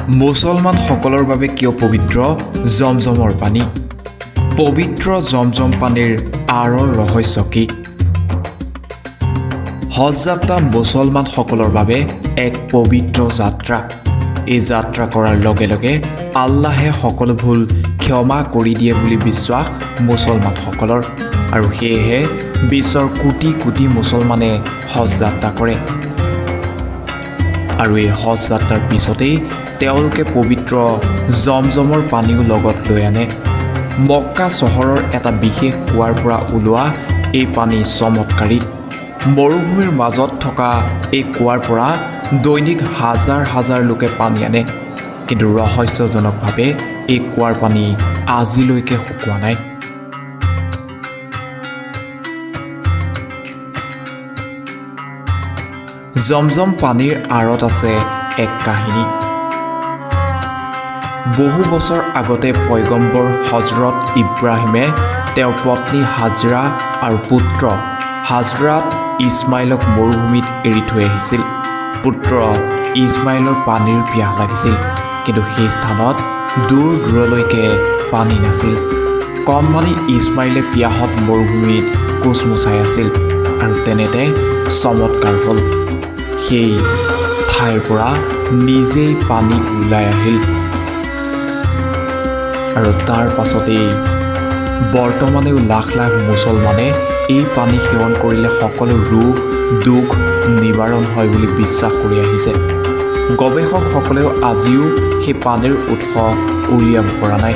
মুছলমানসকলৰ বাবে কিয় পবিত্ৰ জমজমৰ পানী? পবিত্ৰ জমজম পানীৰ আঁৰৰ ৰহস্য কি? হজ যাত্ৰা মুছলমানসকলৰ বাবে এক পবিত্ৰ যাত্ৰা। এই যাত্ৰা কৰাৰ লগে লগে আল্লাহে সকলো ভুল ক্ষমা কৰি দিয়ে বুলি বিশ্বাস মুছলমানসকলৰ, আৰু সেয়েহে বিশ্বৰ কোটি কোটি মুছলমানে হজ যাত্ৰা কৰে। আৰু এই হজ যাত্ৰাৰ পিছতেই তেওঁলোকে পবিত্ৰ জমজমৰ পানীও লগত লৈ আনে। মক্কা চহৰৰ এটা বিশেষ কুঁৱাৰ পৰা ওলোৱা এই পানী চমৎকাৰী। মৰুভূমিৰ মাজত থকা এই কুঁৱাৰ পৰা দৈনিক হাজাৰ হাজাৰ লোকে পানী আনে, কিন্তু ৰহস্যজনকভাৱে এই কুঁৱাৰ পানী আজিলৈকে শুকোৱা নাই। জমজম পানীৰ আঁৰত আছে এক কাহিনী। বহু বছৰ আগতে পয়গম্বৰ হজৰত ইব্ৰাহিমে তেওঁৰ পত্নী হাজৰা আৰু পুত্ৰ হাজৰাত ইছমাইলক মৰুভূমিত এৰি থৈ আহিছিল। পুত্ৰ ইছমাইলৰ পানীৰ পিয়াহ লাগিছিল, কিন্তু সেই স্থানত দূৰ দূৰলৈকে পানী নাছিল। কণমানি ইছমাইলে পিয়াহত মৰুভূমিত কোচমোচাই আছিল, আৰু তেনেতে চমৎকাৰ হ'ল। সেই ঠাইৰ পৰা নিজেই পানী ওলাই আহিল, আৰু তাৰ পাছতেই বৰ্তমানেও লাখ লাখ মুছলমানে এই পানী সেৱন কৰিলে সকলো ৰোগ দুখ নিবাৰণ হয় বুলি বিশ্বাস কৰি আহিছে। গৱেষকসকলেও আজিও সেই পানীৰ উৎস উলিয়াব পৰা নাই।